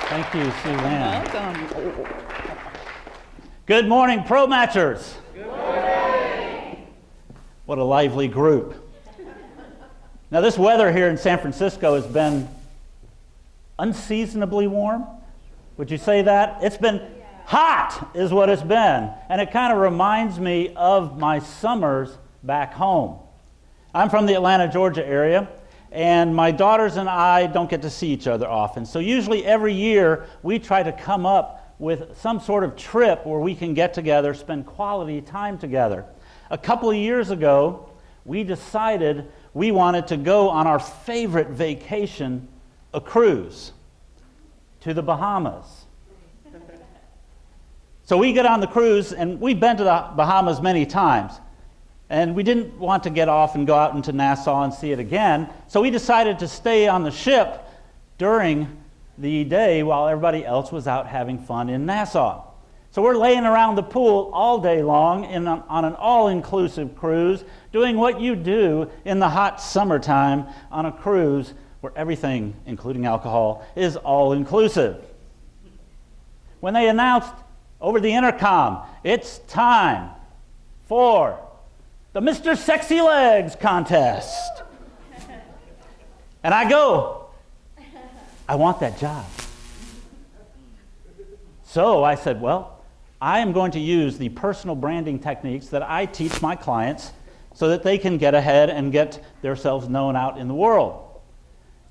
Thank you, Suzanne. Welcome. Good morning, ProMatchers. Good morning. What a lively group. Now, this weather here in San Francisco has been unseasonably warm. Would you say that? It's been hot is what it's been. And it kind of reminds me of my summers back home. I'm from the Atlanta, Georgia area, and my daughters and I don't get to see each other often. So usually every year we try to come up with some sort of trip where we can get together, spend quality time together. A couple of years ago, we decided we wanted to go on our favorite vacation, a cruise, to the Bahamas. So we get on the cruise, and we've been to the Bahamas many times. And we didn't want to get off and go out into Nassau and see it again. So we decided to stay on the ship during the day while everybody else was out having fun in Nassau. So we're laying around the pool all day long on an all-inclusive cruise, doing what you do in the hot summertime on a cruise where everything, including alcohol, is all-inclusive. When they announced over the intercom, it's time for the Mr. Sexy Legs contest. And I go, I want that job. So I said, well, I am going to use the personal branding techniques that I teach my clients so that they can get ahead and get themselves known out in the world.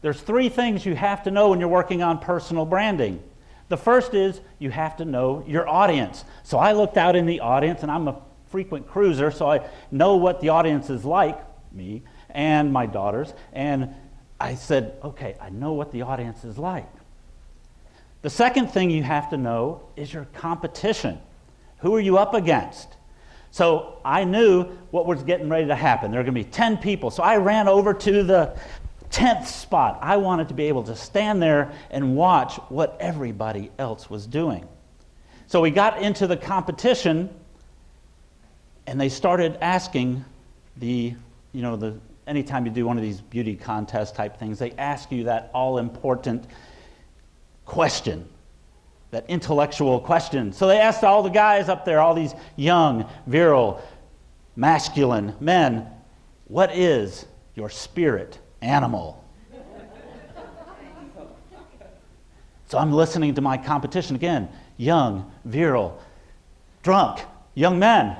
There's three things you have to know when you're working on personal branding. The first is you have to know your audience. So I looked out in the audience, and I'm a frequent cruiser, so I know what the audience is like, me and my daughters, and I said, okay, I know what the audience is like. The second thing you have to know is your competition. Who are you up against? So I knew what was getting ready to happen. There were going to be 10 people, so I ran over to the 10th spot. I wanted to be able to stand there and watch what everybody else was doing. So we got into the competition, and they started asking anytime you do one of these beauty contest type things, they ask you that all-important question, that intellectual question. So they asked all the guys up there, all these young, virile, masculine men, what is your spirit animal? So I'm listening to my competition again, young, virile, drunk, young men.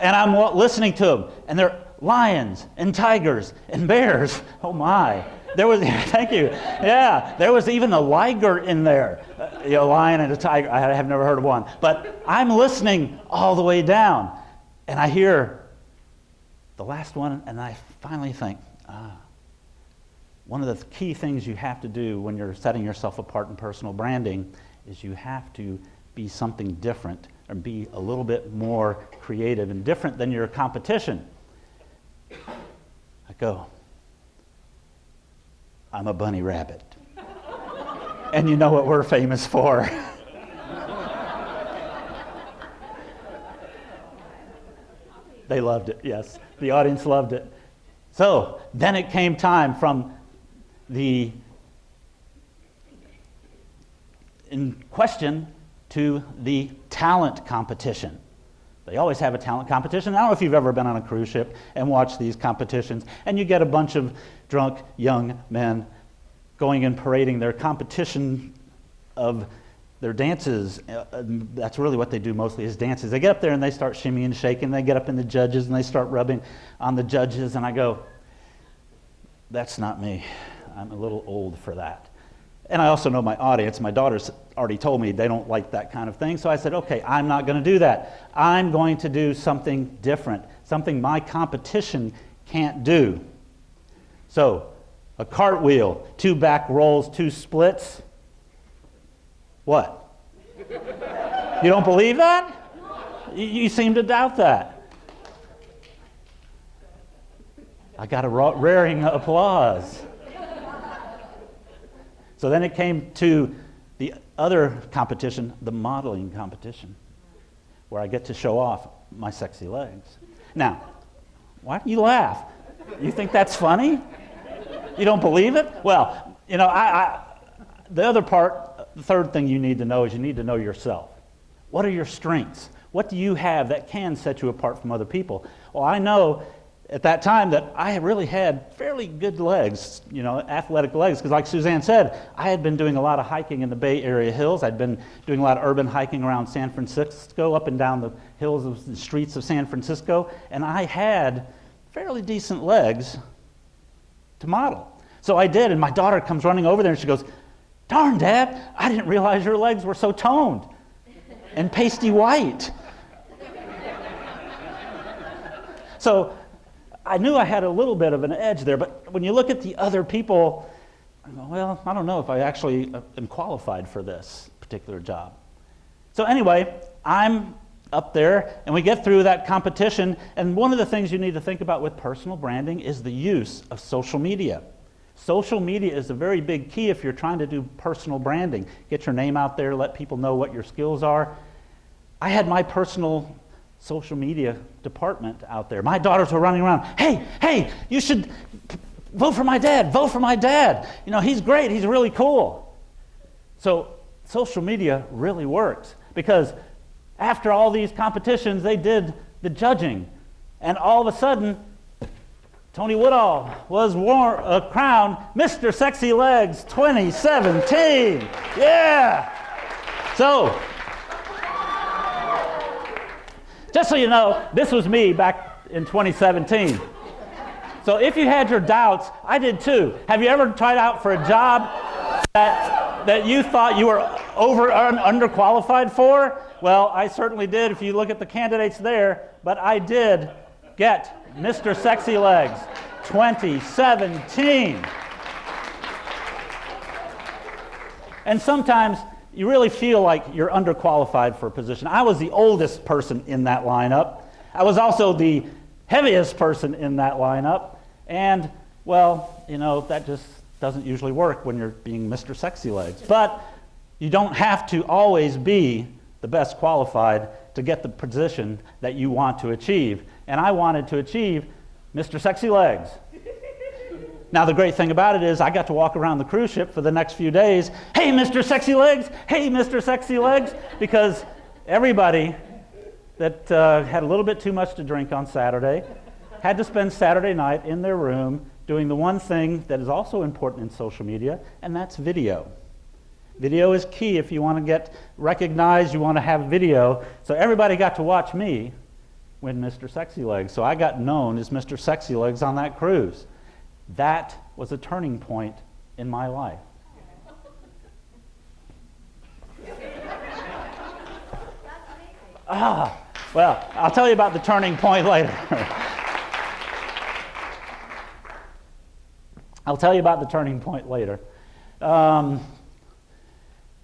And I'm listening to them, and they're lions and tigers and bears. Oh my. There was, thank you. Yeah, there was even a liger in there. A lion and a tiger. I have never heard of one. But I'm listening all the way down, and I hear the last one, and I finally think, one of the key things you have to do when you're setting yourself apart in personal branding is you have to be something different and be a little bit more creative and different than your competition. I go, I'm a bunny rabbit. And you know what we're famous for. They loved it, yes. The audience loved it. So then it came time from the in question to the talent competition. They always have a talent competition. I don't know if you've ever been on a cruise ship and watched these competitions, and you get a bunch of drunk young men going and parading their competition of their dances. That's really what they do mostly is dances. They get up there and they start shimmying and shaking. They get up in the judges and they start rubbing on the judges, and I go, that's not me. I'm a little old for that. And I also know my audience. My daughters already told me they don't like that kind of thing. So I said, okay, I'm not going to do that. I'm going to do something different, something my competition can't do. So a cartwheel, 2 back rolls, 2 splits. What? You don't believe that? You seem to doubt that. I got a raring applause. So then it came to the other competition, the modeling competition, where I get to show off my sexy legs. Now, why do you laugh? You think that's funny? You don't believe it? Well, you know, the other part the third thing you need to know is you need to know yourself. What are your strengths? What do you have that can set you apart from other people? Well, I know at that time that I really had fairly good legs, athletic legs, because like Suzanne said, I had been doing a lot of hiking in the Bay Area hills. I'd been doing a lot of urban hiking around San Francisco, up and down the hills of the streets of San Francisco, and I had fairly decent legs to model. So I did, and my daughter comes running over there and she goes, "Darn, Dad, I didn't realize your legs were so toned and pasty white." So I knew I had a little bit of an edge there, but when you look at the other people, I go, well, I don't know if I actually am qualified for this particular job. So anyway, I'm up there, and we get through that competition, and one of the things you need to think about with personal branding is the use of social media. Social media is a very big key if you're trying to do personal branding. Get your name out there, let people know what your skills are. I had my personal social media department out there. My daughters were running around, hey, you should vote for my dad. He's great, he's really cool. So social media really works, because after all these competitions, they did the judging, and all of a sudden, Tony Woodall was crowned Mr. Sexy Legs 2017. Yeah! So, just so you know, this was me back in 2017. So if you had your doubts, I did too. Have you ever tried out for a job that you thought you were underqualified for? Well, I certainly did if you look at the candidates there, but I did get Mr. Sexy Legs 2017. And sometimes you really feel like you're underqualified for a position. I was the oldest person in that lineup. I was also the heaviest person in that lineup. And, well, that just doesn't usually work when you're being Mr. Sexy Legs. But you don't have to always be the best qualified to get the position that you want to achieve. And I wanted to achieve Mr. Sexy Legs. Now, the great thing about it is I got to walk around the cruise ship for the next few days. Hey, Mr. Sexy Legs! Hey, Mr. Sexy Legs! Because everybody that had a little bit too much to drink on Saturday had to spend Saturday night in their room doing the one thing that is also important in social media, and that's video. Video is key if you want to get recognized, you want to have video. So everybody got to watch me win Mr. Sexy Legs. So I got known as Mr. Sexy Legs on that cruise. That was a turning point in my life. Well, I'll tell you about the turning point later.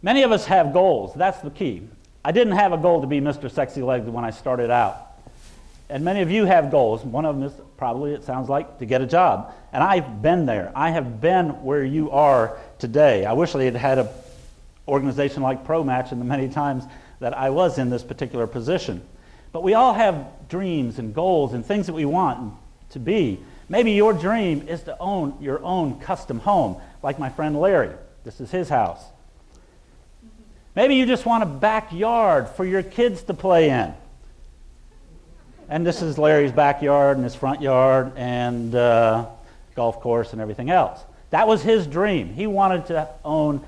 Many of us have goals. That's the key. I didn't have a goal to be Mr. Sexy Legs when I started out. And many of you have goals. One of them is probably, it sounds like, to get a job. And I've been there. I have been where you are today. I wish they had had an organization like ProMatch in the many times that I was in this particular position. But we all have dreams and goals and things that we want to be. Maybe your dream is to own your own custom home, like my friend Larry. This is his house. Maybe you just want a backyard for your kids to play in. And this is Larry's backyard and his front yard and golf course and everything else. That was his dream. He wanted to own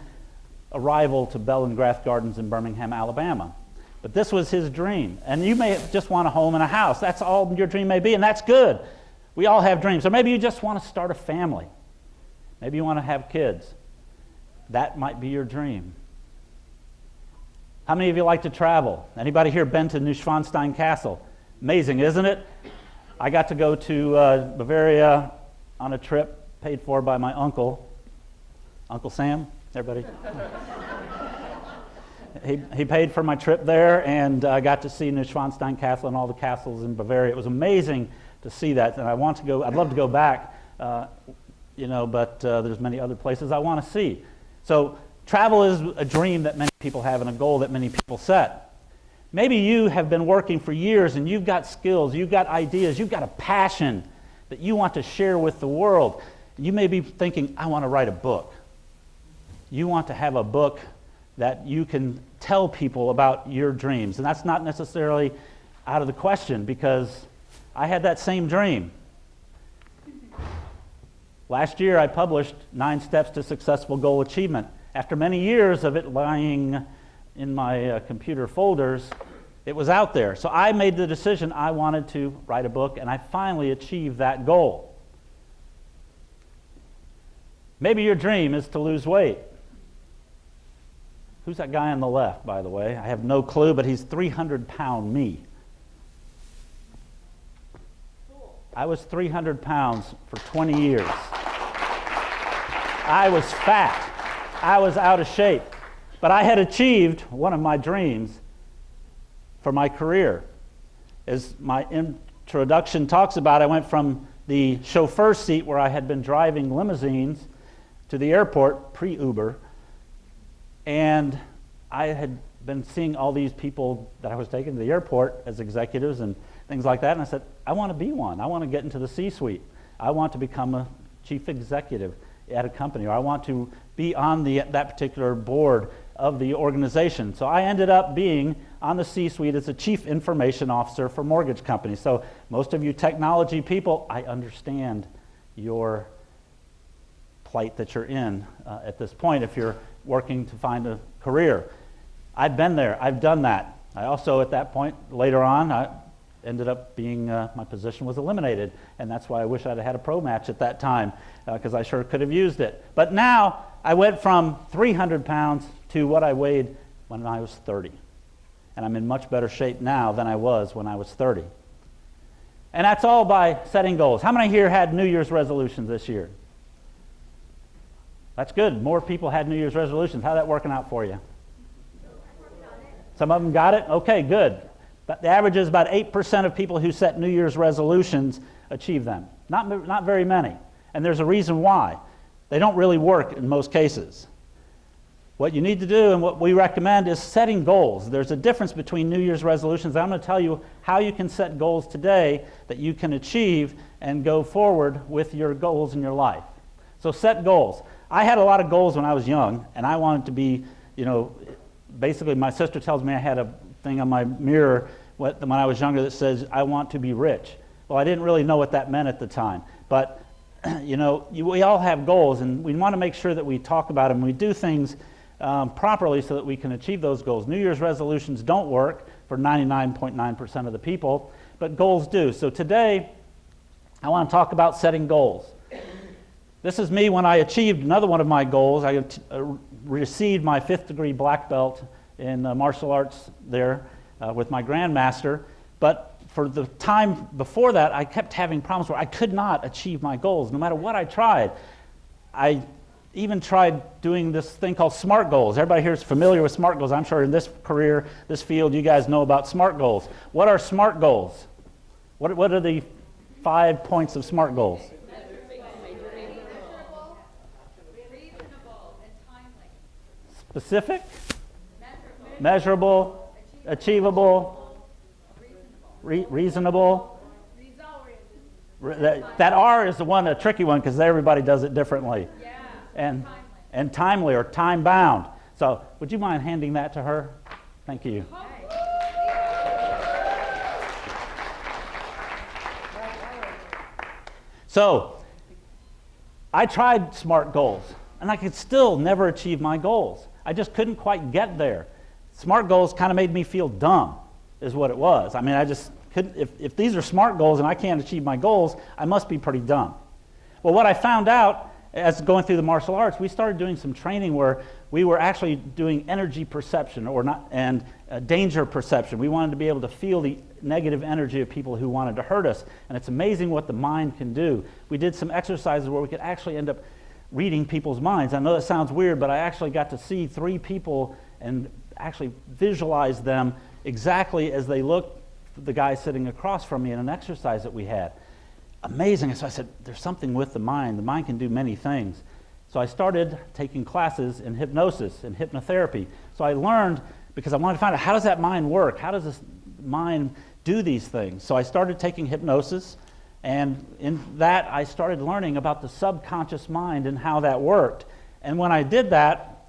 a rival to Bell and Grath Gardens in Birmingham, Alabama. But this was his dream. And you may just want a home and a house. That's all your dream may be, and that's good. We all have dreams. Or maybe you just want to start a family. Maybe you want to have kids. That might be your dream. How many of you like to travel? Anybody here been to Neuschwanstein Castle? Amazing, isn't it? I got to go to Bavaria on a trip paid for by my uncle. Uncle Sam, everybody? He paid for my trip there, and I got to see Neuschwanstein Castle and all the castles in Bavaria. It was amazing to see that, and I'd love to go back, but there's many other places I want to see. So travel is a dream that many people have and a goal that many people set. Maybe you have been working for years and you've got skills, you've got ideas, you've got a passion that you want to share with the world. You may be thinking, I want to write a book. You want to have a book that you can tell people about your dreams. And that's not necessarily out of the question, because I had that same dream. Last year I published 9 Steps to Successful Goal Achievement. After many years of it lying in my computer folders, it was out there. So I made the decision I wanted to write a book, and I finally achieved that goal. Maybe your dream is to lose weight. Who's that guy on the left, by the way? I have no clue, but he's 300-pound me. I was 300 pounds for 20 years. I was fat. I was out of shape. But I had achieved one of my dreams for my career. As my introduction talks about, I went from the chauffeur seat where I had been driving limousines to the airport, pre-Uber, and I had been seeing all these people that I was taking to the airport as executives and things like that, and I said, I want to be one. I want to get into the C-suite. I want to become a chief executive at a company, or I want to be on that particular board of the organization. So I ended up being on the C-suite as a chief information officer for mortgage companies. So most of you technology people, I understand your plight that you're in at this point if you're working to find a career. I've been there. I've done that. I also, at that point, later on, I ended up being, my position was eliminated, and that's why I wish I'd had a ProMatch at that time, because I sure could have used it. But now, I went from 300 pounds to what I weighed when I was 30. And I'm in much better shape now than I was when I was 30. And that's all by setting goals. How many here had New Year's resolutions this year? That's good. More people had New Year's resolutions. How's that working out for you? Some of them got it? Okay, good. But the average is about 8% of people who set New Year's resolutions achieve them. Not very many. And there's a reason why. They don't really work in most cases. What you need to do and what we recommend is setting goals. There's a difference between New Year's resolutions. I'm going to tell you how you can set goals today that you can achieve and go forward with your goals in your life. So set goals. I had a lot of goals when I was young, and I wanted to be, basically my sister tells me I had a thing on my mirror when I was younger that says, I want to be rich. Well, I didn't really know what that meant at the time. But, we all have goals, and we want to make sure that we talk about them. We do things properly so that we can achieve those goals. New Year's resolutions don't work for 99.9% of the people, but goals do. So today, I want to talk about setting goals. This is me when I achieved another one of my goals. I received my 5th degree black belt in martial arts there with my grandmaster. But for the time before that, I kept having problems where I could not achieve my goals, no matter what I tried. I even tried doing this thing called SMART goals. Everybody here is familiar with SMART goals. I'm sure in this career, this field, you guys know about SMART goals. What are SMART goals? What are the 5 points of SMART goals? Specific, measurable, achievable, reasonable. That R is the one, a tricky one, because everybody does it differently. And timely or time bound. So would you mind handing that to her? Thank you. So I tried SMART goals, and I could still never achieve my goals. I just couldn't quite get there. SMART goals kind of made me feel dumb, is what it was. I mean, I just couldn't, if these are SMART goals and I can't achieve my goals, I must be pretty dumb. Well, what I found out as going through the martial arts, we started doing some training where we were actually doing energy perception and danger perception. We wanted to be able to feel the negative energy of people who wanted to hurt us. And it's amazing what the mind can do. We did some exercises where we could actually end up reading people's minds. I know that sounds weird, but I actually got to see 3 people and actually visualize them exactly as they looked, the guy sitting across from me in an exercise that we had. Amazing. So I said, there's something with the mind. The mind can do many things. So I started taking classes in hypnosis and hypnotherapy. So I learned, because I wanted to find out, how does that mind work? How does this mind do these things? So I started taking hypnosis, and in that I started learning about the subconscious mind and how that worked. And when I did that,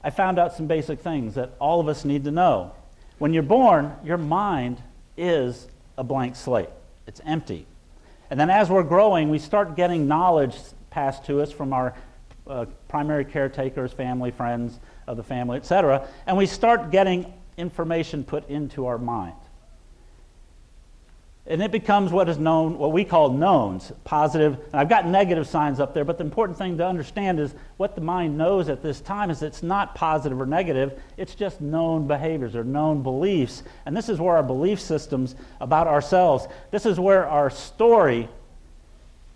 I found out some basic things that all of us need to know. When you're born, your mind is a blank slate. It's empty. And then as we're growing, we start getting knowledge passed to us from our primary caretakers, family, friends of the family, etc. And we start getting information put into our mind. And it becomes what is known, what we call knowns, positive. And I've got negative signs up there, but the important thing to understand is what the mind knows at this time is it's not positive or negative, it's just known behaviors or known beliefs. And this is where our belief systems about ourselves, this is where our story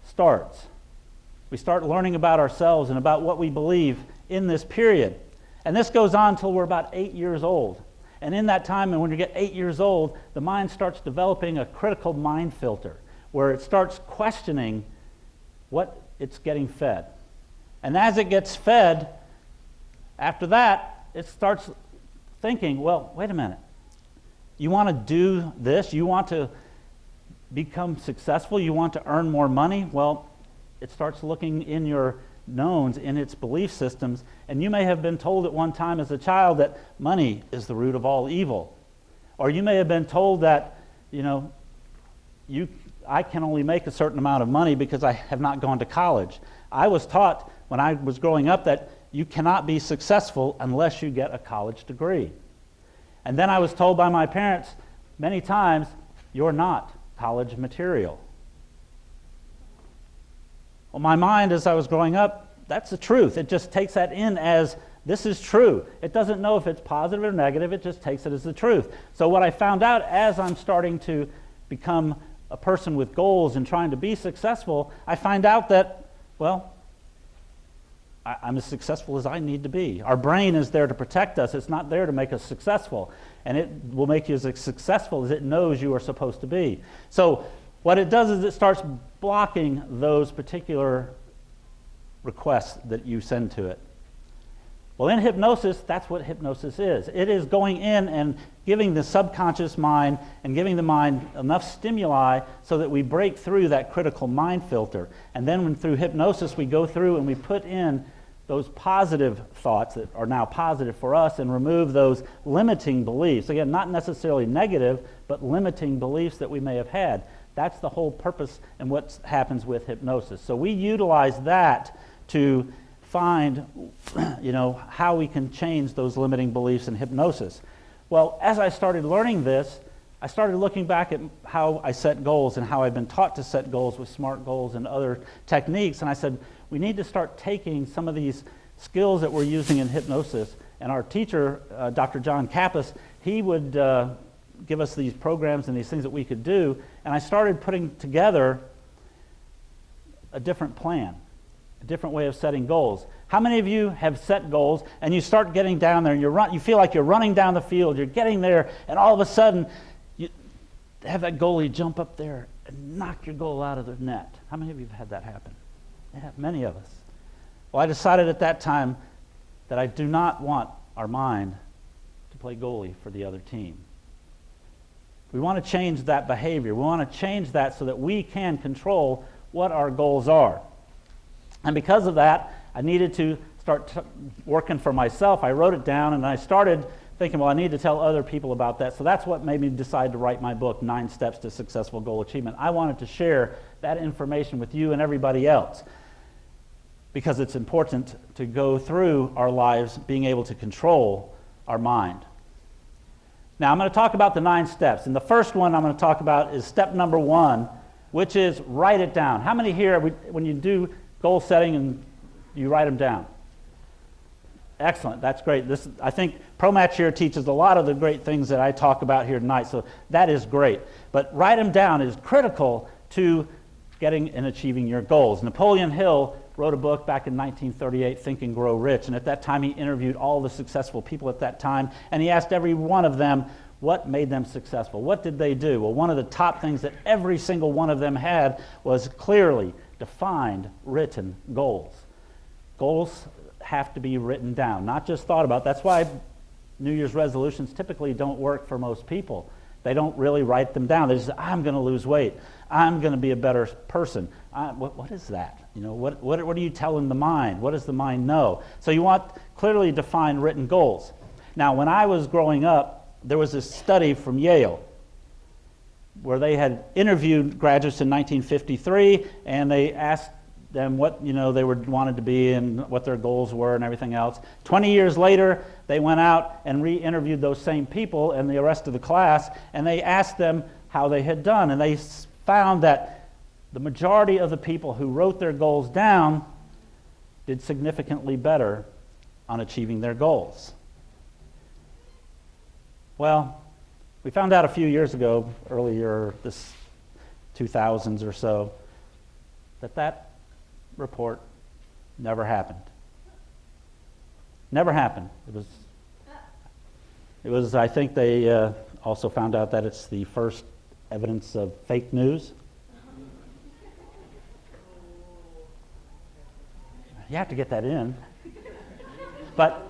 starts. We start learning about ourselves and about what we believe in this period. And this goes on until we're about 8 years old. And in that time, and when you get 8 years old, the mind starts developing a critical mind filter where it starts questioning what it's getting fed. And as it gets fed, after that, it starts thinking, well, wait a minute. You want to do this? You want to become successful? You want to earn more money? Well, it starts looking in your knowns, in its belief systems, and you may have been told at one time as a child that money is the root of all evil. Or you may have been told that, I can only make a certain amount of money because I have not gone to college. I was taught when I was growing up that you cannot be successful unless you get a college degree. And then I was told by my parents many times, you're not college material. Well, my mind, as I was growing up, that's the truth. It just takes that in as this is true. It doesn't know if it's positive or negative. It just takes it as the truth. So what I found out as I'm starting to become a person with goals and trying to be successful, I find out that, well, I'm as successful as I need to be. Our brain is there to protect us. It's not there to make us successful. And it will make you as successful as it knows you are supposed to be. So what it does is it starts blocking those particular requests that you send to it. Well, in hypnosis, that's what hypnosis is. It is going in and giving the subconscious mind and giving the mind enough stimuli so that we break through that critical mind filter. And then through hypnosis, we go through and we put in those positive thoughts that are now positive for us and remove those limiting beliefs. Again, not necessarily negative, but limiting beliefs that we may have had. That's the whole purpose and what happens with hypnosis. So we utilize that to find, how we can change those limiting beliefs in hypnosis. Well, as I started learning this, I started looking back at how I set goals and how I've been taught to set goals with SMART goals and other techniques, and I said, we need to start taking some of these skills that we're using in hypnosis, and our teacher, Dr. John Kappas, he would give us these programs and these things that we could do, and I started putting together a different plan, a different way of setting goals. How many of you have set goals and you start getting down there and you feel like you're running down the field, you're getting there, and all of a sudden you have that goalie jump up there and knock your goal out of the net? How many of you have had that happen? Yeah, many of us. Well, I decided at that time that I do not want our mind to play goalie for the other team. We want to change that behavior. We want to change that so that we can control what our goals are. And because of that, I needed to start working for myself. I wrote it down and I started thinking, well, I need to tell other people about that. So that's what made me decide to write my book, 9 Steps to Successful Goal Achievement. I wanted to share that information with you and everybody else because it's important to go through our lives being able to control our mind. Now, I'm going to talk about the 9 steps. And the first one I'm going to talk about is step number 1, which is write it down. How many here, when you do goal setting and you write them down? Excellent. That's great. I think ProMatch here teaches a lot of the great things that I talk about here tonight, so that is great. But write them down is critical to getting and achieving your goals. Napoleon Hill wrote a book back in 1938, Think and Grow Rich, and at that time he interviewed all the successful people at that time, and he asked every one of them what made them successful. What did they do? Well, one of the top things that every single one of them had was clearly defined, written goals. Goals have to be written down, not just thought about. That's why New Year's resolutions typically don't work for most people. They don't really write them down. They just say, I'm going to lose weight. I'm going to be a better person. What is that? You know, what are you telling the mind? What does the mind know? So you want clearly defined written goals. Now, when I was growing up, there was this study from Yale where they had interviewed graduates in 1953, and they asked them what they wanted to be and what their goals were and everything else. 20 years later, they went out and re-interviewed those same people and the rest of the class, and they asked them how they had done, and they found that the majority of the people who wrote their goals down did significantly better on achieving their goals. Well, we found out a few years ago, earlier this 2000s or so, that report never happened. Never happened. It was. I think they also found out that it's the first evidence of fake news. You have to get that in. But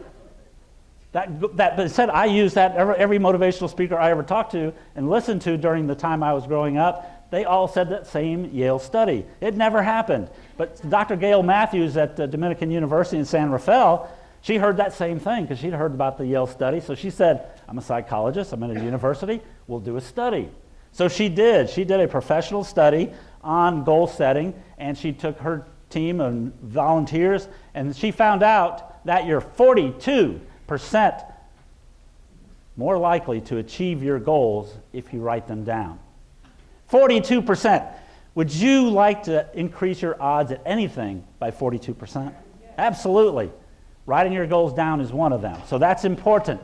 said, I use that every motivational speaker I ever talked to and listened to during the time I was growing up. They all said that same Yale study. It never happened. But Dr. Gail Matthews at Dominican University in San Rafael, she heard that same thing because she'd heard about the Yale study. So she said, I'm a psychologist, I'm at a university, we'll do a study. So she did. She did a professional study on goal setting, and she took her team of volunteers, and she found out that you're 42% more likely to achieve your goals if you write them down. 42%. Would you like to increase your odds at anything by 42%? Absolutely. Writing your goals down is one of them. So that's important.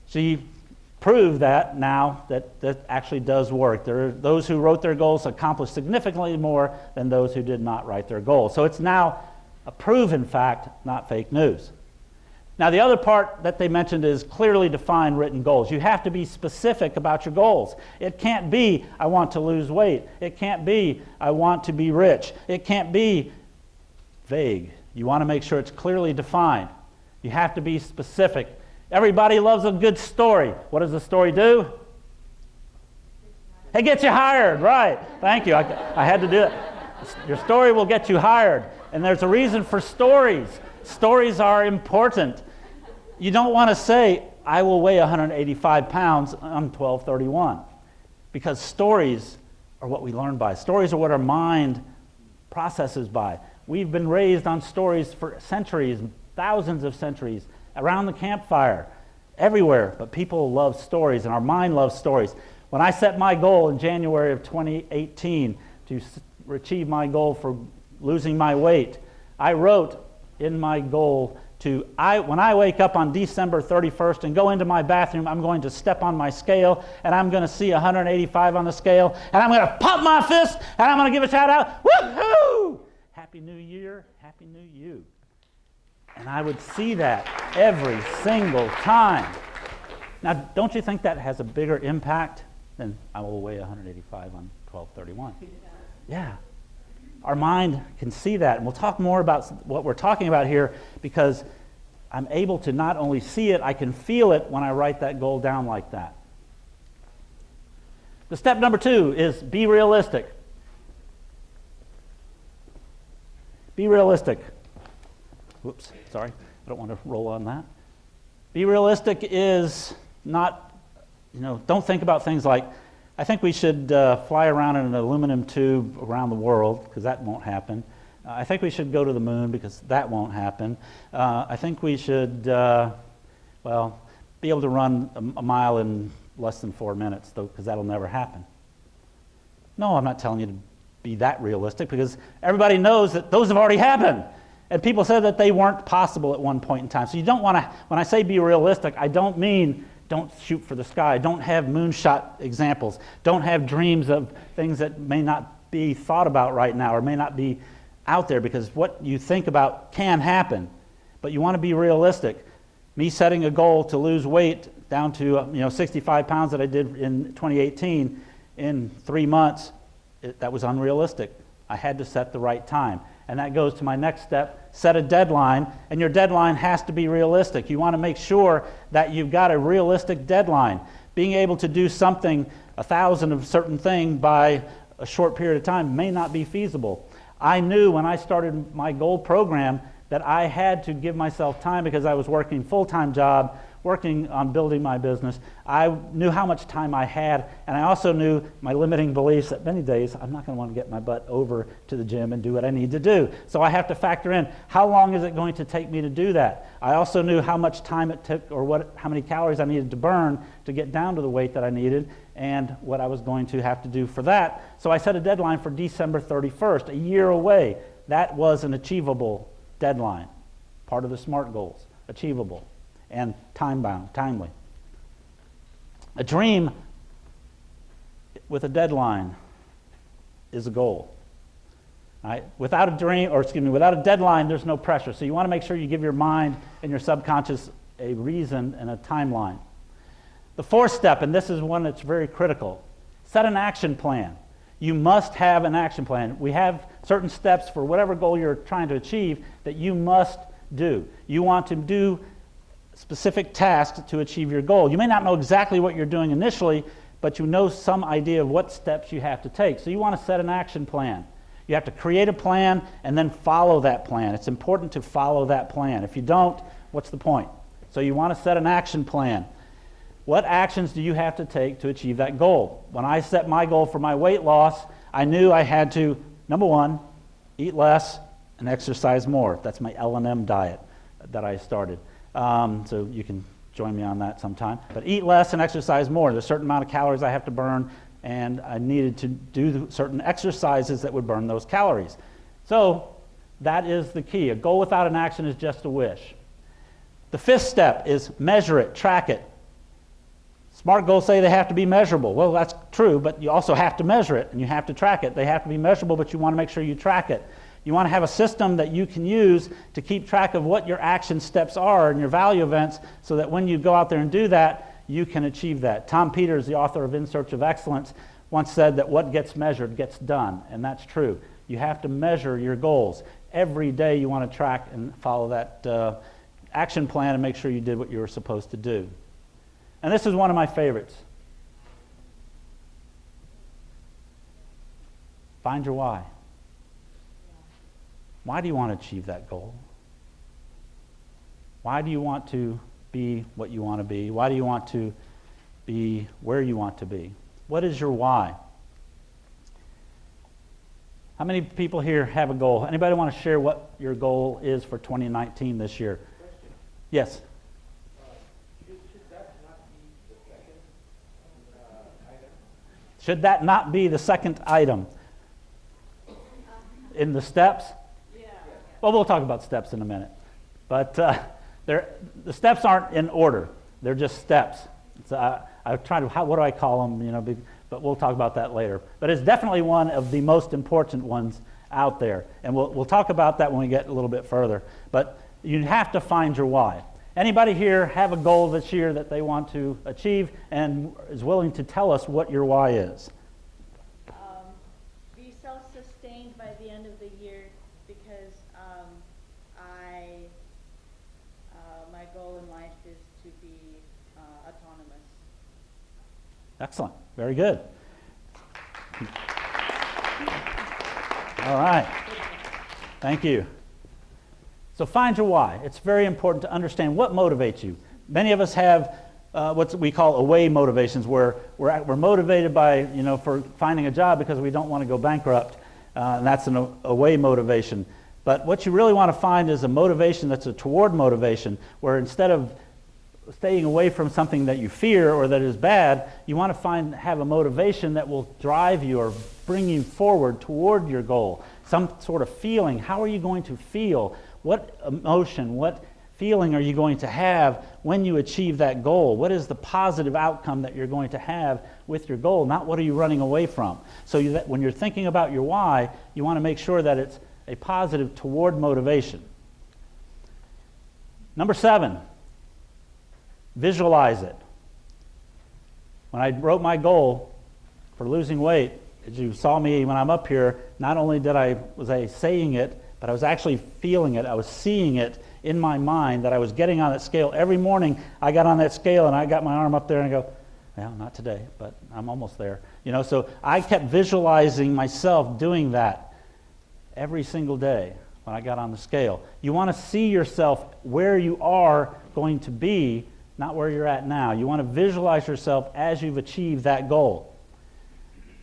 She proved that now that actually does work. There are those who wrote their goals accomplished significantly more than those who did not write their goals. So it's now a proven fact, not fake news. Now, the other part that they mentioned is clearly defined written goals. You have to be specific about your goals. It can't be, I want to lose weight. It can't be, I want to be rich. It can't be vague. You want to make sure it's clearly defined. You have to be specific. Everybody loves a good story. What does the story do? It gets you hired, right. Thank you. I had to do it. Your story will get you hired. And there's a reason for stories. Stories are important. You don't want to say, I will weigh 185 pounds on 12/31, because stories are what we learn by. Stories are what our mind processes by. We've been raised on stories for centuries, thousands of centuries, around the campfire, everywhere, but people love stories, and our mind loves stories. When I set my goal in January of 2018 to achieve my goal for losing my weight, I wrote in my goal when I wake up on December 31st and go into my bathroom, I'm going to step on my scale, and I'm going to see 185 on the scale, and I'm going to pump my fist, and I'm going to give a shout out, woohoo! Happy New Year, Happy New You. And I would see that every single time. Now, don't you think that has a bigger impact than I will weigh 185 on 12/31? Yeah. Our mind can see that, and we'll talk more about what we're talking about here, because I'm able to not only see it, I can feel it when I write that goal down like that. The step number 2 is be realistic. Be realistic. Whoops, sorry, I don't want to roll on that. Be realistic is not, don't think about things like, I think we should fly around in an aluminum tube around the world, because that won't happen. I think we should go to the moon, because that won't happen. I think we should, be able to run a mile in less than 4 minutes, though, because that'll never happen. No, I'm not telling you to be that realistic, because everybody knows that those have already happened. And people said that they weren't possible at one point in time. So you don't want to, when I say be realistic, I don't mean don't shoot for the sky. Don't have moonshot examples. Don't have dreams of things that may not be thought about right now or may not be out there, because what you think about can happen. But you want to be realistic. Me setting a goal to lose weight down to 65 pounds that I did in 2018 in 3 months, that was unrealistic. I had to set the right time. And that goes to my next step, set a deadline, and your deadline has to be realistic. You want to make sure that you've got a realistic deadline. Being able to do something, 1,000 of a certain thing by a short period of time may not be feasible. I knew when I started my goal program that I had to give myself time because I was working a full-time job, working on building my business. I knew how much time I had, and I also knew my limiting beliefs that many days I'm not going to want to get my butt over to the gym and do what I need to do. So I have to factor in how long is it going to take me to do that. I also knew how much time it took or how many calories I needed to burn to get down to the weight that I needed and what I was going to have to do for that. So I set a deadline for December 31st, a year away. That was an achievable deadline, part of the SMART goals, achievable and time-bound, timely. A dream with a deadline is a goal. Right? Without a deadline, there's no pressure. So you want to make sure you give your mind and your subconscious a reason and a timeline. The fourth step, and this is one that's very critical, set an action plan. You must have an action plan. We have certain steps for whatever goal you're trying to achieve that you must do. You want to do specific tasks to achieve your goal. You may not know exactly what you're doing initially, but you know some idea of what steps you have to take. So you want to set an action plan. You have to create a plan and then follow that plan. It's important to follow that plan. If you don't, what's the point? So you want to set an action plan. What actions do you have to take to achieve that goal? When I set my goal for my weight loss, I knew I had to, number one, eat less and exercise more. That's my L&M diet that I started. So you can join me on that sometime. But eat less and exercise more. There's a certain amount of calories I have to burn, and I needed to do certain exercises that would burn those calories. So that is the key. A goal without an action is just a wish. The fifth step is measure it, track it. SMART goals say they have to be measurable. Well, that's true, but you also have to measure it and you have to track it. They have to be measurable, but you want to make sure you track it. You want to have a system that you can use to keep track of what your action steps are and your value events so that when you go out there and do that, you can achieve that. Tom Peters, the author of In Search of Excellence, once said that what gets measured gets done, and that's true. You have to measure your goals. Every day you want to track and follow that action plan and make sure you did what you were supposed to do. And this is one of my favorites. Find your why. Why do you want to achieve that goal? Why do you want to be what you want to be? Why do you want to be where you want to be? What is your why? How many people here have a goal? Anybody want to share what your goal is for 2019 this year? Question. Yes. Should that not be the second item? Should that not be the second item in the steps? Yeah. Well, we'll talk about steps in a minute. But the steps aren't in order. They're just steps. So I try to, what do I call them? But we'll talk about that later. But it's definitely one of the most important ones out there. And we'll talk about that when we get a little bit further. But you have to find your why. Anybody here have a goal this year that they want to achieve and is willing to tell us what your why is? Be self-sustained by the end of the year because my goal in life is to be autonomous. Excellent. Very good. All right. Thank you. So find your why. It's very important to understand what motivates you. Many of us have what we call away motivations, where we're motivated by, for finding a job because we don't want to go bankrupt, and that's an away motivation. But what you really want to find is a motivation that's a toward motivation, where instead of staying away from something that you fear or that is bad, you want to have a motivation that will drive you or bring you forward toward your goal. Some sort of feeling. How are you going to feel? What emotion, what feeling are you going to have when you achieve that goal? What is the positive outcome that you're going to have with your goal? Not what are you running away from. So when you're thinking about your why, you want to make sure that it's a positive toward motivation. Number 7, visualize it. When I wrote my goal for losing weight, as you saw me when I'm up here, not only was I saying it, but I was actually feeling it. I was seeing it in my mind that I was getting on that scale. Every morning I got on that scale and I got my arm up there and I go, well, not today, but I'm almost there. So I kept visualizing myself doing that every single day when I got on the scale. You want to see yourself where you are going to be, not where you're at now. You want to visualize yourself as you've achieved that goal.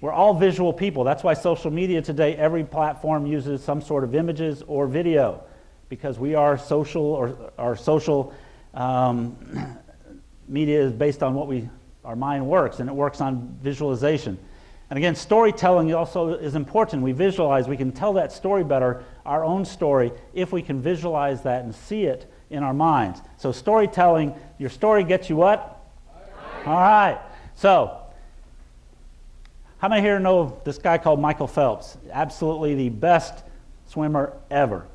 We're all visual people. That's why social media today, every platform uses some sort of images or video, because we are social, or our social media is based on what our mind works, and it works on visualization. And again, storytelling also is important. We visualize, we can tell that story better, our own story, if we can visualize that and see it in our minds. So storytelling, your story gets you what? All right. So, how many here know this guy called Michael Phelps? Absolutely the best swimmer ever.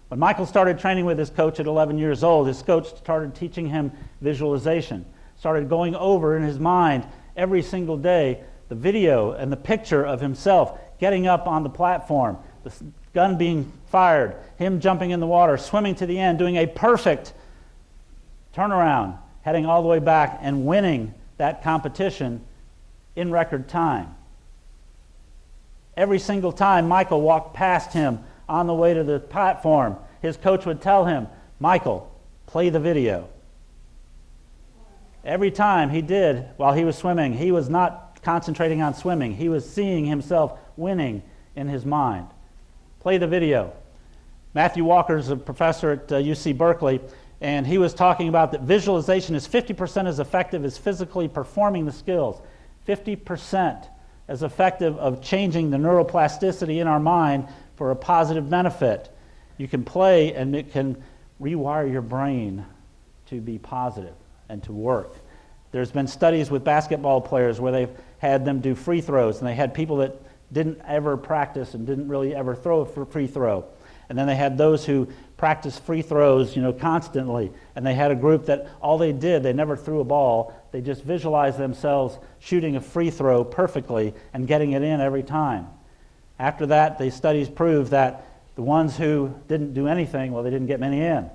When Michael started training with his coach at 11 years old, his coach started teaching him visualization, started going over in his mind every single day the video and the picture of himself getting up on the platform, the gun being fired, him jumping in the water, swimming to the end, doing a perfect turnaround, heading all the way back and winning that competition in record time. Every single time Michael walked past him on the way to the platform, his coach would tell him, Michael, play the video. Every time he did while he was swimming, he was not concentrating on swimming. He was seeing himself winning in his mind. Play the video. Matthew Walker is a professor at UC Berkeley, and he was talking about that visualization is 50% as effective as physically performing the skills. 50% as effective of changing the neuroplasticity in our mind for a positive benefit. You can play and it can rewire your brain to be positive and to work. There's been studies with basketball players where they've had them do free throws, and they had people that didn't ever practice and didn't really ever throw a free throw. And then they had those who practiced free throws, constantly. And they had a group that all they did, they never threw a ball. They just visualized themselves shooting a free throw perfectly and getting it in every time. After that, the studies proved that the ones who didn't do anything, well, they didn't get many in.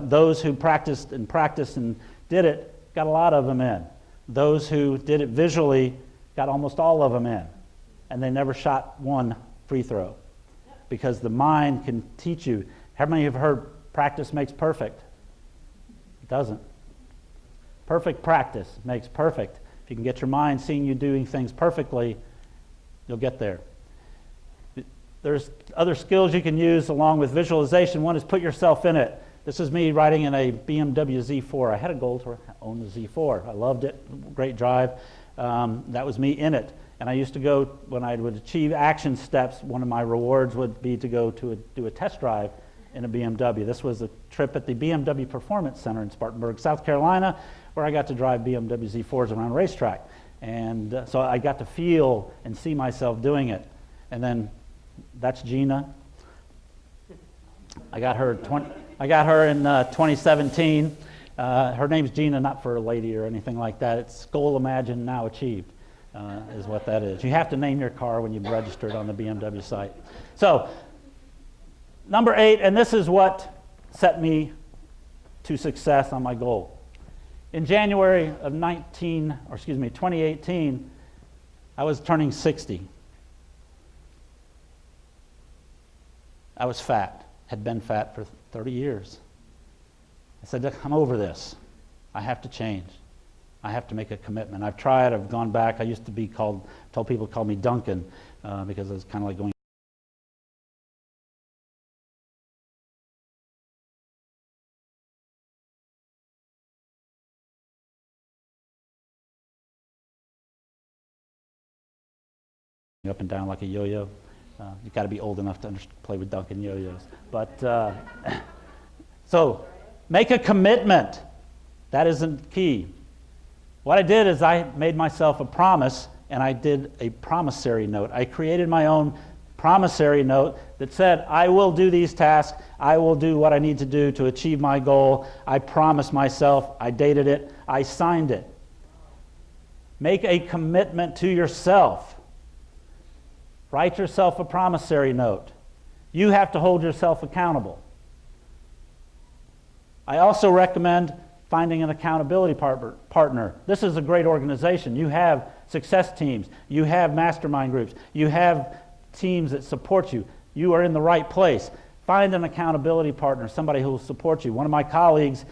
Those who practiced and did it, got a lot of them in. Those who did it visually got almost all of them in. And they never shot one free throw. Because the mind can teach you. How many have heard practice makes perfect? It doesn't. Perfect practice makes perfect. If you can get your mind seeing you doing things perfectly, you'll get there. There's other skills you can use along with visualization. One is put yourself in it. This is me riding in a BMW Z4. I had a goal to own the Z4. I loved it. Great drive. That was me in it. And I used to go, when I would achieve action steps, one of my rewards would be to go to do a test drive in a BMW. This was a trip at the BMW Performance Center in Spartanburg, South Carolina, where I got to drive BMW Z4s around a racetrack. And so I got to feel and see myself doing it. And then that's Gina. I got her in 2017. Her name's Gina, not for a lady or anything like that. It's goal imagined, now achieved. Is what that is. You have to name your car when you've registered on the BMW site. So, number 8, and this is what set me to success on my goal. In January of 2018, I was turning 60. I was fat, had been fat for 30 years. I said, I'm over this. I have to change. I have to make a commitment. I've tried, I've gone back. I used to be told people to call me Duncan because I was kind of like going up and down like a yo-yo. You've got to be old enough to play with Duncan yo-yos. But so make a commitment. That isn't key. What I did is I made myself a promise, and I did a promissory note. I created my own promissory note that said, I will do these tasks, I will do what I need to do to achieve my goal. I promised myself, I dated it, I signed it. Make a commitment to yourself. Write yourself a promissory note. You have to hold yourself accountable. I also recommend finding an accountability partner. This is a great organization. You have success teams. You have mastermind groups. You have teams that support you. You are in the right place. Find an accountability partner, somebody who will support you. One of my colleagues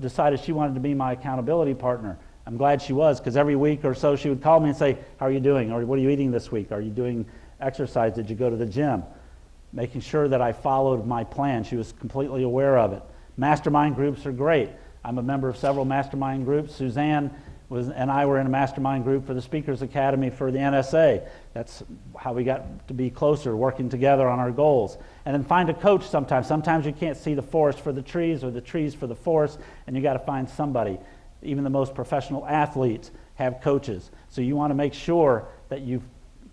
decided she wanted to be my accountability partner. I'm glad she was, because every week or so she would call me and say, how are you doing? Or what are you eating this week? Are you doing exercise? Did you go to the gym? Making sure that I followed my plan. She was completely aware of it. Mastermind groups are great. I'm a member of several mastermind groups. Suzanne and I were in a mastermind group for the Speakers Academy for the NSA. That's how we got to be closer, working together on our goals. And then find a coach sometimes. Sometimes you can't see the forest for the trees or the trees for the forest, and you got to find somebody. Even the most professional athletes have coaches. So you want to make sure that you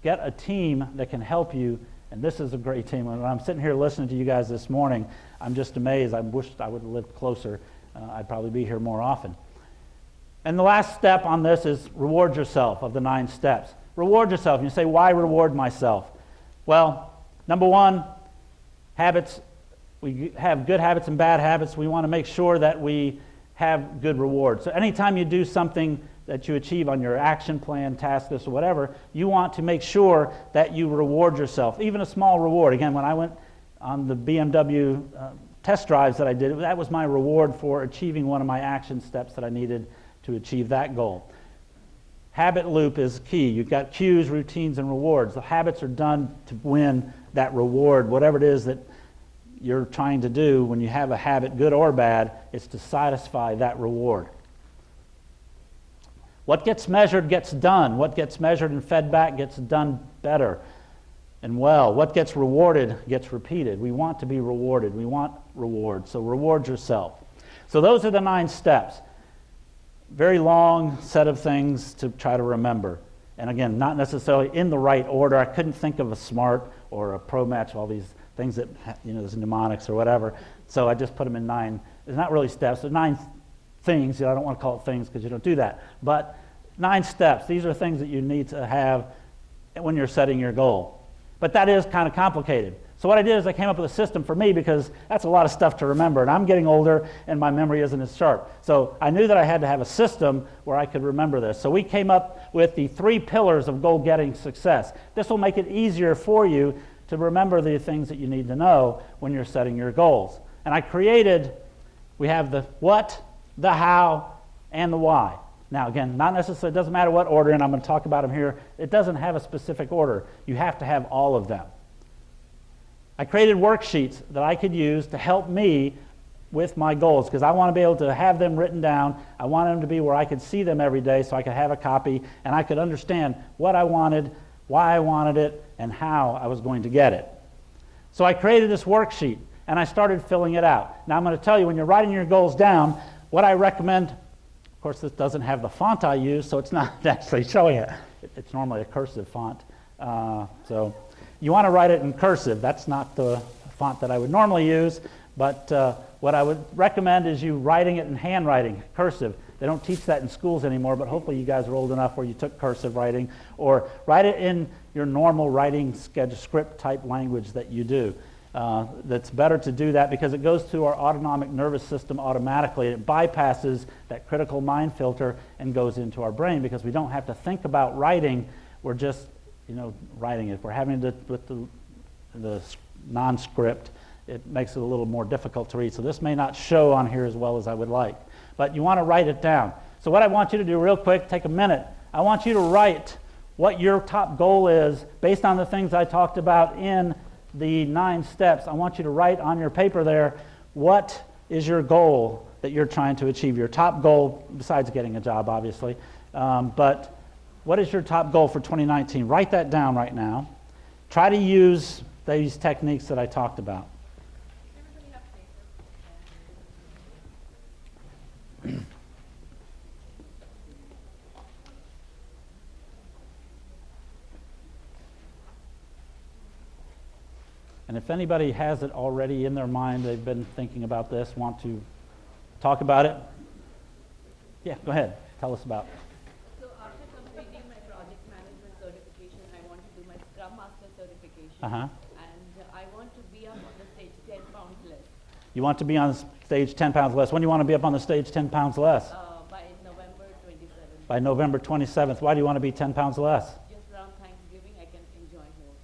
get a team that can help you, and this is a great team. When I'm sitting here listening to you guys this morning, I'm just amazed. I wish I would have lived closer. I'd probably be here more often. And the last step on this is reward yourself of the 9 steps. Reward yourself. And you say, why reward myself? Well, number one, habits. We have good habits and bad habits. We want to make sure that we have good rewards. So anytime you do something that you achieve on your action plan, task list, or whatever, you want to make sure that you reward yourself. Even a small reward. Again, when I went on the BMW test drives that I did, that was my reward for achieving one of my action steps that I needed to achieve that goal. Habit loop is key. You've got cues, routines, and rewards. The habits are done to win that reward, whatever it is that you're trying to do. When you have a habit, good or bad, it's to satisfy that reward. What gets measured gets done. What gets measured and fed back gets done better and well. What gets rewarded gets repeated. We want to be rewarded. We want reward. So reward yourself. So those are the 9 steps. Very long set of things to try to remember. And again, not necessarily in the right order. I couldn't think of a SMART or a ProMatch, all these things that, there's mnemonics or whatever. So I just put them in 9. There's not really steps. There's 9 things. I don't want to call it things because you don't do that. But 9 steps. These are things that you need to have when you're setting your goal. But that is kind of complicated. So what I did is I came up with a system for me, because that's a lot of stuff to remember, and I'm getting older and my memory isn't as sharp. So I knew that I had to have a system where I could remember this. So we came up with the 3 pillars of goal-getting success. This will make it easier for you to remember the things that you need to know when you're setting your goals. And we have the what, the how, and the why. Now again, not necessarily, it doesn't matter what order, and I'm going to talk about them here. It doesn't have a specific order. You have to have all of them. I created worksheets that I could use to help me with my goals, because I want to be able to have them written down. I want them to be where I could see them every day so I could have a copy and I could understand what I wanted, why I wanted it, and how I was going to get it. So I created this worksheet and I started filling it out. Now I'm going to tell you, when you're writing your goals down, what I recommend, of course this doesn't have the font I use, so it's not actually showing it. It's normally a cursive font. So you want to write it in cursive. That's not the font that I would normally use, but what I would recommend is you writing it in handwriting, cursive. They don't teach that in schools anymore, but hopefully you guys are old enough where you took cursive writing, or write it in your normal writing schedule, script type language that you do. That's better to do that because it goes through our autonomic nervous system automatically. It bypasses that critical mind filter and goes into our brain, because we don't have to think about writing. We're just writing it. If we're having to with the non-script, it makes it a little more difficult to read. So this may not show on here as well as I would like, but you want to write it down. So what I want you to do real quick, take a minute. I want you to write what your top goal is based on the things I talked about in the 9 steps. I want you to write on your paper there, what is your goal that you're trying to achieve? Your top goal, besides getting a job, obviously, but what is your top goal for 2019? Write that down right now. Try to use these techniques that I talked about. And if anybody has it already in their mind, they've been thinking about this, want to talk about it, yeah, go ahead. Tell us about it. So after completing my project management certification, I want to do my Scrum Master certification. Uh-huh. And I want to You want to be on stage 10 pounds less. When do you want to be up on the stage 10 pounds less? By November 27th. By November 27th. Why do you want to be 10 pounds less? Just around Thanksgiving, I can enjoy more.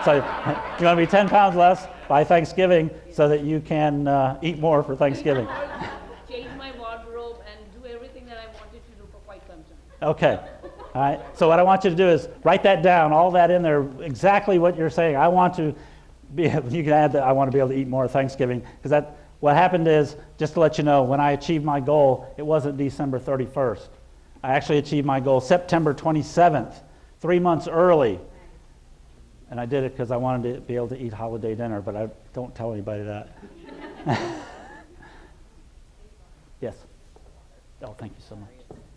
So you want to be 10 pounds less by Thanksgiving so that you can eat more for Thanksgiving. Change my wardrobe and do everything that I wanted to do for quite some time. Okay. All right. So what I want you to do is write that down, all that in there, exactly what you're saying. I want to be, you can add that I want to be able to eat more Thanksgiving, because that, what happened is, just to let you know, when I achieved my goal, it wasn't December 31st. I actually achieved my goal September 27th, 3 months early. And I did it because I wanted to be able to eat holiday dinner, but I don't tell anybody that. Yes. Oh, thank you so much.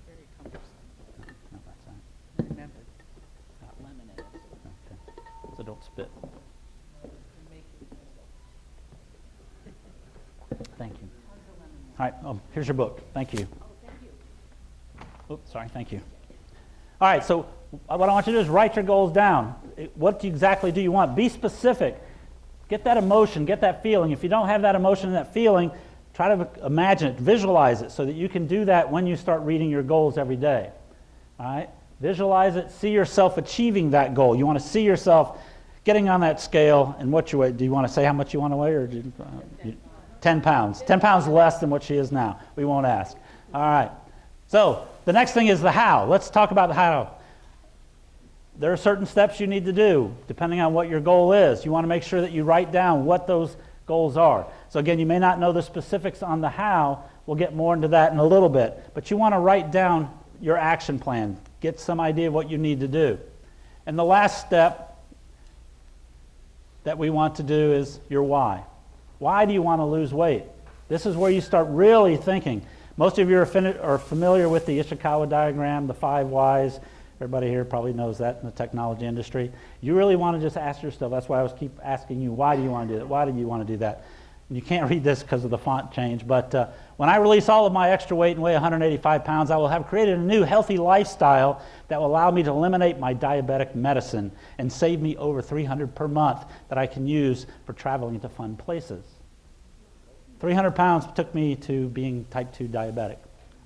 Very cumbersome. No, that's all right. Remember, got lemon in it. Okay. So don't spit. To make it Thank you. All right. Here's your book. Thank you. Oh, thank you. Oops, sorry. Thank you. All right. So what I want you to do is write your goals down. What exactly do you want? Be specific. Get that emotion. Get that feeling. If you don't have that emotion and that feeling, try to imagine it. Visualize it so that you can do that when you start reading your goals every day. All right? Visualize it. See yourself achieving that goal. You want to see yourself getting on that scale. And what you weigh? Do you want to say how much you want to weigh, or 10 pounds? 10 pounds less than what she is now. We won't ask. All right. So the next thing is the how. Let's talk about the how. There are certain steps you need to do depending on what your goal is. You want to make sure that you write down what those goals are. So again, you may not know the specifics on the how. We'll get more into that in a little bit. But you want to write down your action plan. Get some idea of what you need to do. And the last step that we want to do is your why. Why do you want to lose weight? This is where you start really thinking. Most of you are familiar with the Ishikawa diagram, the 5 whys. Everybody here probably knows that in the technology industry. You really want to just ask yourself, that's why I was keep asking you, why do you want to do that? Why do you want to do that? And you can't read this because of the font change, but when I release all of my extra weight and weigh 185 pounds, I will have created a new healthy lifestyle that will allow me to eliminate my diabetic medicine and save me over $300 per month that I can use for traveling to fun places. 300 pounds took me to being type 2 diabetic.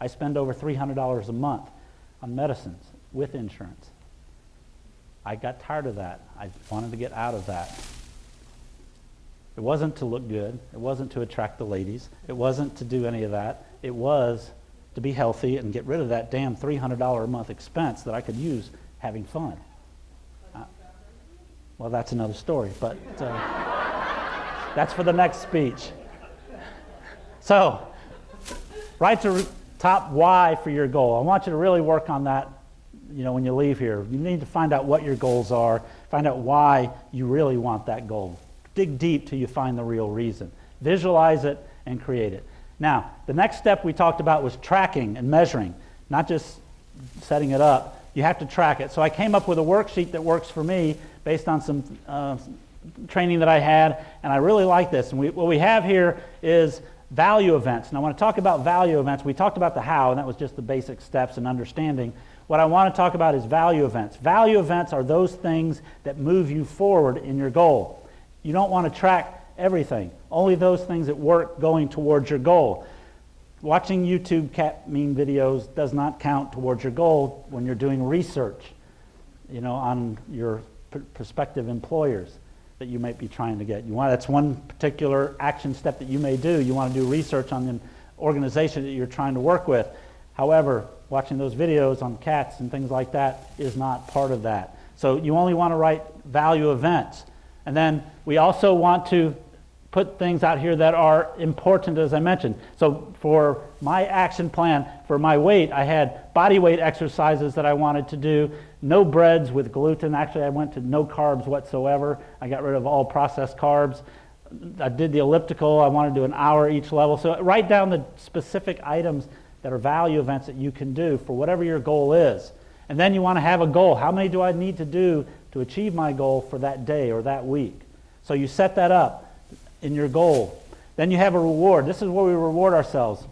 I spend over $300 a month on medicines with insurance. I got tired of that. I wanted to get out of that. It wasn't to look good. It wasn't to attract the ladies. It wasn't to do any of that. It was to be healthy and get rid of that damn $300 a month expense that I could use having fun. Well, that's another story, but that's for the next speech. So, write the top why for your goal. I want you to really work on that. When you leave here, you need to find out what your goals are, find out why you really want that goal. Dig deep till you find the real reason. Visualize it and create it. Now, the next step we talked about was tracking and measuring, not just setting it up. You have to track it. So I came up with a worksheet that works for me based on some training that I had, and I really like this. And what we have here is value events. And I want to talk about value events. We talked about the how, and that was just the basic steps and understanding. What I want to talk about is value events. Value events are those things that move you forward in your goal. You don't want to track everything, only those things that work going towards your goal. Watching YouTube cat meme videos does not count towards your goal when you're doing research, on your prospective employers that you might be trying to get. That's one particular action step that you may do. You want to do research on the organization that you're trying to work with. However, watching those videos on cats and things like that is not part of that. So you only want to write value events. And then we also want to put things out here that are important, as I mentioned. So for my action plan, for my weight, I had body weight exercises that I wanted to do, no breads with gluten. Actually, I went to no carbs whatsoever. I got rid of all processed carbs. I did the elliptical. I wanted to do an hour each level. So write down the specific items that are value events that you can do for whatever your goal is. And then you want to have a goal. How many do I need to do to achieve my goal for that day or that week? So you set that up in your goal. Then you have a reward. This is where we reward ourselves.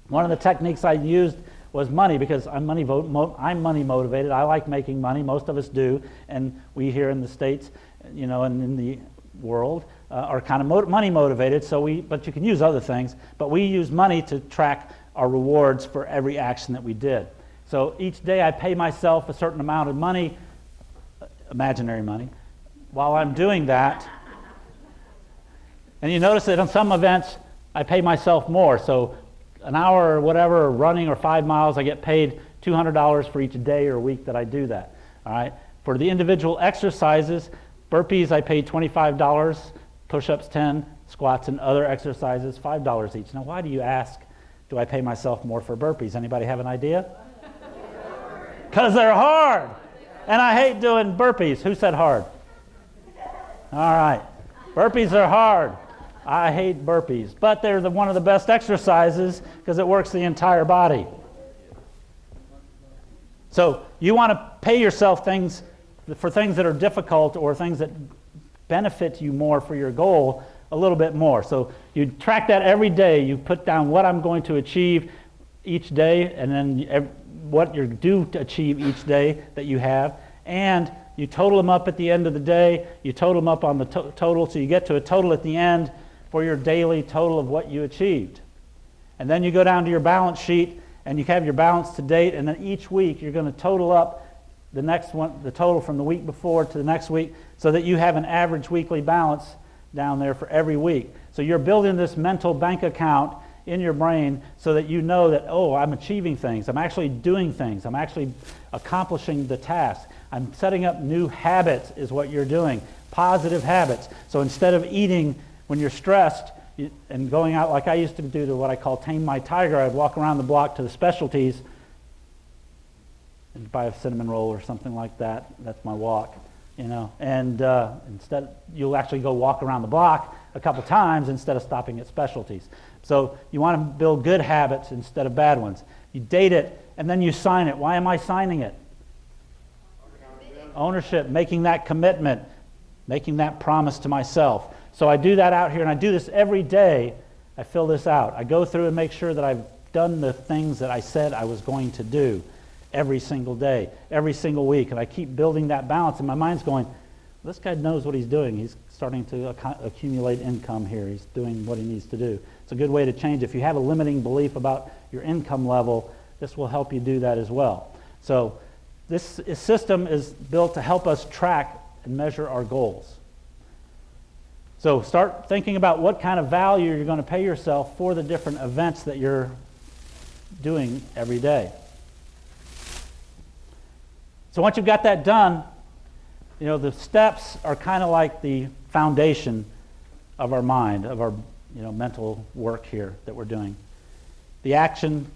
One of the techniques I used was money, because I'm money motivated. I like making money. Most of us do. And we here in the States, and in the world, are kind of money motivated, but you can use other things, but we use money to track our rewards for every action that we did. So each day I pay myself a certain amount of money, imaginary money, while I'm doing that. And you notice that on some events I pay myself more. So an hour or whatever, running or 5 miles, I get paid $200 for each day or week that I do that. All right. For the individual exercises, burpees I pay $25, push-ups 10, squats and other exercises $5 each. Now, why do you ask, do I pay myself more for burpees? Anybody have an idea? Because they're hard. And I hate doing burpees. Who said hard? All right. Burpees are hard. I hate burpees. But they're one of the best exercises because it works the entire body. So you want to pay yourself for things that are difficult or things that benefit you more for your goal a little bit more. So you track that every day. You put down what I'm going to achieve each day and then what you're due to achieve each day that you have. And you total them up at the end of the day. You total them up on the total, so you get to a total at the end for your daily total of what you achieved. And then you go down to your balance sheet and you have your balance to date, and then each week you're going to total up the next one, the total from the week before to the next week, so that you have an average weekly balance down there for every week. So you're building this mental bank account in your brain so that you know that, oh, I'm achieving things, I'm actually doing things, I'm actually accomplishing the task. I'm setting up new habits is what you're doing, positive habits. So instead of eating when you're stressed and going out like I used to do to what I call tame my tiger, I'd walk around the block to the specialties and buy a cinnamon roll or something like that. That's my walk, you know. And instead, you'll actually go walk around the block a couple times instead of stopping at specialties. So you want to build good habits instead of bad ones. You date it, and then you sign it. Why am I signing it? Ownership, making that commitment, making that promise to myself. So I do that out here, and I do this every day. I fill this out. I go through and make sure that I've done the things that I said I was going to do every single day, every single week. And I keep building that balance, and my mind's going, this guy knows what he's doing. He's starting to accumulate income here. He's doing what he needs to do. It's a good way to change. If you have a limiting belief about your income level, this will help you do that as well. So this system is built to help us track and measure our goals. So start thinking about what kind of value you're going to pay yourself for the different events that you're doing every day. So once you've got that done, you know, the steps are kind of like the foundation of our mind, of our mental work here that we're doing. The action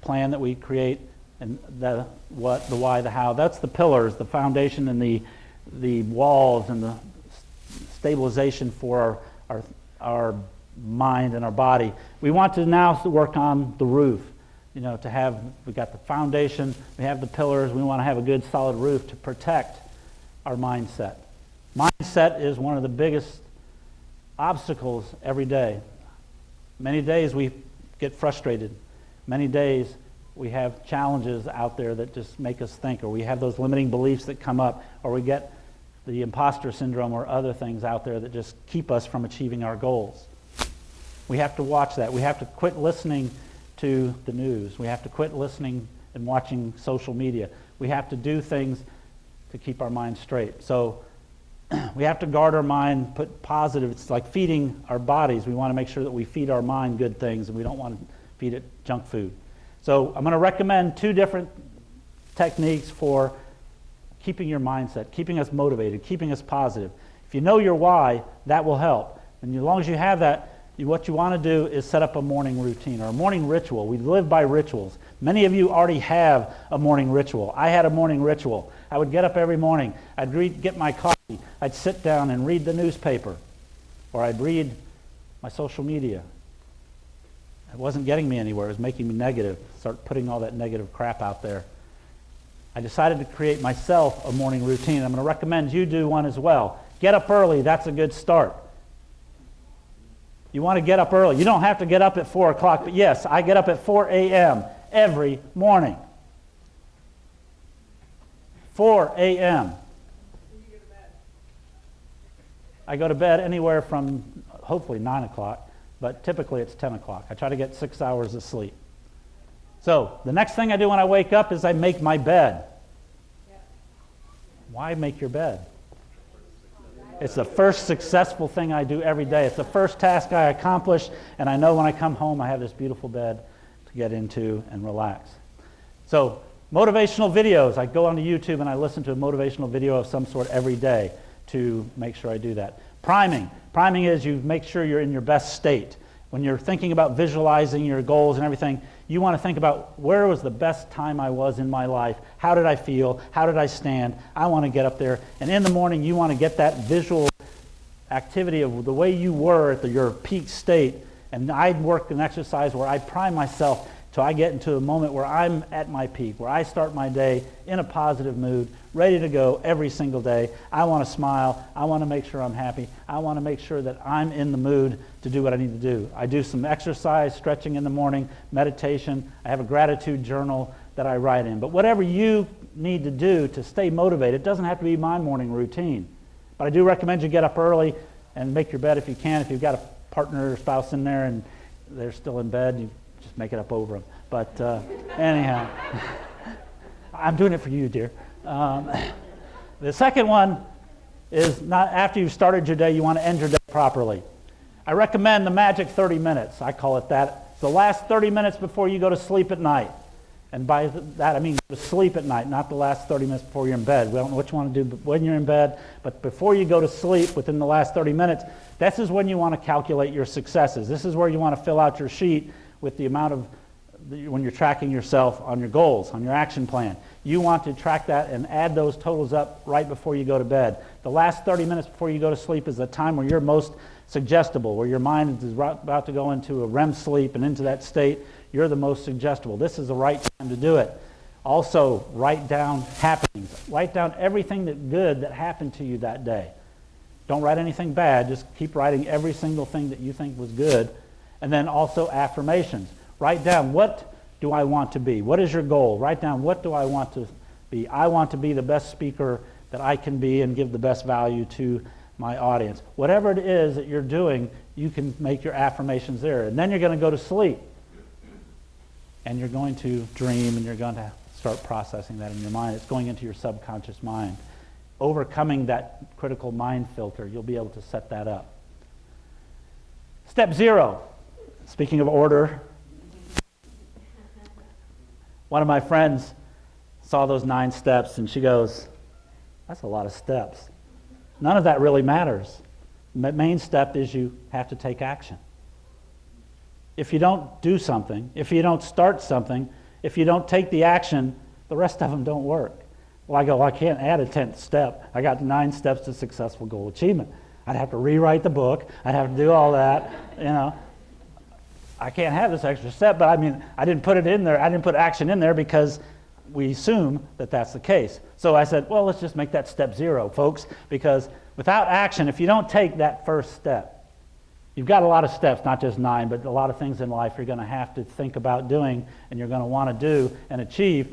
plan that we create, and the what, the why, the how, that's the pillars, the foundation, and the walls and the stabilization for our mind and our body. We want to now work on the roof. We got the foundation, we have the pillars, we want to have a good solid roof to protect our mindset. Mindset is one of the biggest obstacles every day. Many days we get frustrated. Many days we have challenges out there that just make us think, or we have those limiting beliefs that come up, or we get the imposter syndrome or other things out there that just keep us from achieving our goals. We have to watch that. We have to quit listening to the news. We have to quit listening and watching social media. We have to do things to keep our mind straight. So we have to guard our mind, put positive. It's like feeding our bodies. We want to make sure that we feed our mind good things, and we don't want to feed it junk food. So I'm going to recommend 2 different techniques for keeping your mindset, keeping us motivated, keeping us positive. If you know your why, that will help. And as long as you have that, what you want to do is set up a morning routine or a morning ritual. We live by rituals. Many of you already have a morning ritual. I had a morning ritual. I would get up every morning. I'd get my coffee. I'd sit down and read the newspaper, or I'd read my social media. It wasn't getting me anywhere. It was making me negative. Start putting all that negative crap out there. I decided to create myself a morning routine. I'm going to recommend you do one as well. Get up early. That's a good start. You want to get up early. You don't have to get up at 4 o'clock, but yes, I get up at 4 a.m. every morning. 4 a.m. I go to bed anywhere from hopefully 9 o'clock, but typically it's 10 o'clock. I try to get 6 hours of sleep. So the next thing I do when I wake up is I make my bed. Why make your bed? It's the first successful thing I do every day. It's the first task I accomplish, and I know when I come home I have this beautiful bed to get into and relax. So motivational videos. I go onto YouTube and I listen to a motivational video of some sort every day to make sure I do that. Priming. Priming is you make sure you're in your best state. When you're thinking about visualizing your goals and everything, you want to think about where was the best time I was in my life? How did I feel? How did I stand? I want to get up there. And in the morning, you want to get that visual activity of the way you were at your peak state. And I work an exercise where I prime myself till I get into a moment where I'm at my peak, where I start my day in a positive mood, ready to go every single day. I want to smile. I want to make sure I'm happy. I want to make sure that I'm in the mood to do what I need to do. I do some exercise, stretching in the morning, meditation. I have a gratitude journal that I write in. But whatever you need to do to stay motivated, it doesn't have to be my morning routine. But I do recommend you get up early and make your bed if you can. If you've got a partner or spouse in there and they're still in bed, you just make it up over them. But anyhow, I'm doing it for you, dear. The second one is not after you've started your day, you want to end your day properly. I recommend the magic 30 minutes. I call it that. It's the last 30 minutes before you go to sleep at night. And by that, I mean go to sleep at night, not the last 30 minutes before you're in bed. We don't know what you want to do when you're in bed, but before you go to sleep, within the last 30 minutes, this is when you want to calculate your successes. This is where you want to fill out your sheet with the amount of, when you're tracking yourself on your goals, on your action plan. You want to track that and add those totals up right before you go to bed. The last 30 minutes before you go to sleep is the time where you're most suggestible, where your mind is about to go into a REM sleep and into that state. You're the most suggestible. This is the right time to do it. Also, write down happenings. Write down everything good that happened to you that day. Don't write anything bad. Just keep writing every single thing that you think was good. And then also affirmations. Write down, what do I want to be? What is your goal? Write down, what do I want to be? I want to be the best speaker that I can be and give the best value to my audience. Whatever it is that you're doing, you can make your affirmations there. And then you're going to go to sleep. And you're going to dream, and you're going to start processing that in your mind. It's going into your subconscious mind. Overcoming that critical mind filter, you'll be able to set that up. Step 0. Speaking of order, one of my friends saw those 9 steps, and she goes, that's a lot of steps. None of that really matters. The main step is you have to take action. If you don't do something, if you don't start something, if you don't take the action, the rest of them don't work. Well, I go, well, I can't add a 10th step. I got 9 steps to successful goal achievement. I'd have to rewrite the book. I'd have to do all that, I can't have this extra step, but I didn't put it in there. I didn't put action in there because we assume that that's the case. So I said, well, let's just make that step 0, folks, because without action, if you don't take that first step, you've got a lot of steps, not just 9, but a lot of things in life you're going to have to think about doing and you're going to want to do and achieve.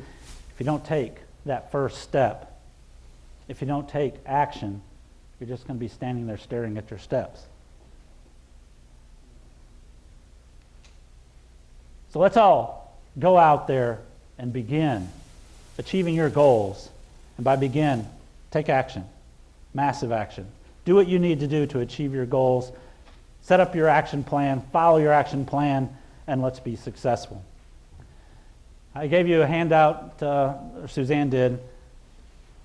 If you don't take that first step, if you don't take action, you're just going to be standing there staring at your steps. So let's all go out there and begin achieving your goals. And by begin, take action, massive action. Do what you need to do to achieve your goals. Set up your action plan, follow your action plan, and let's be successful. I gave you a handout, or Suzanne did.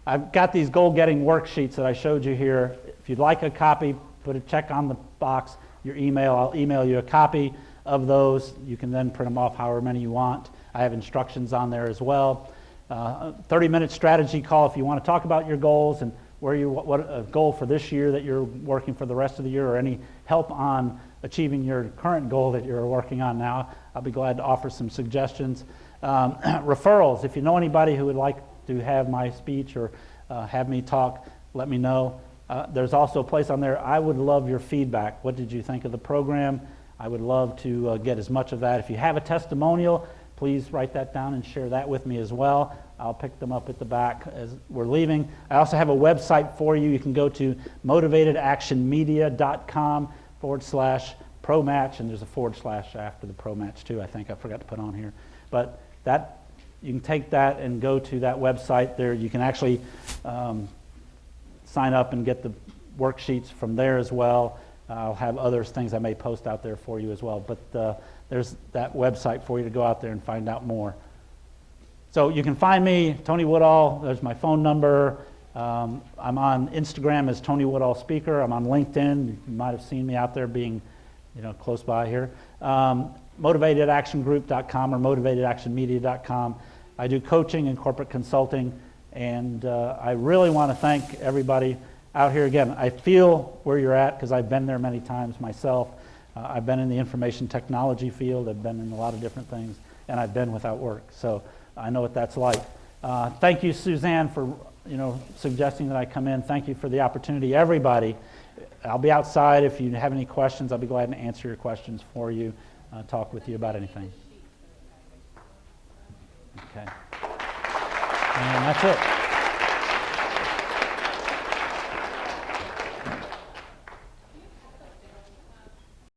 I've got these goal-getting worksheets that I showed you here. If you'd like a copy, put a check on the box, your email. I'll email you a copy of those. You can then print them off however many you want. I have instructions on there as well. 30-minute strategy call if you want to talk about your goals and what a goal for this year that you're working for the rest of the year, or any help on achieving your current goal that you're working on now. I'll be glad to offer some suggestions. Referrals, if you know anybody who would like to have my speech or have me talk, let me know. There's also a place on there, I would love your feedback. What did you think of the program? I would love to get as much of that. If you have a testimonial, please write that down and share that with me as well. I'll pick them up at the back as we're leaving. I also have a website for you. You can go to motivatedactionmedia.com/ProMatch, and there's a / after the ProMatch too, I think I forgot to put on here. But that, you can take that and go to that website there. You can actually sign up and get the worksheets from there as well. I'll have other things I may post out there for you as well. But there's that website for you to go out there and find out more. So you can find me, Tony Woodall. There's my phone number. I'm on Instagram as Tony Woodall Speaker. I'm on LinkedIn. You might have seen me out there being, close by here. MotivatedActionGroup.com or MotivatedActionMedia.com. I do coaching and corporate consulting, and I really want to thank everybody out here. Again, I feel where you're at because I've been there many times myself. I've been in the information technology field. I've been in a lot of different things, and I've been without work. So I know what that's like. Thank you, Suzanne, for suggesting that I come in. Thank you for the opportunity, everybody. I'll be outside. If you have any questions, I'll be glad to answer your questions for you, talk with you about anything. Okay. And that's it.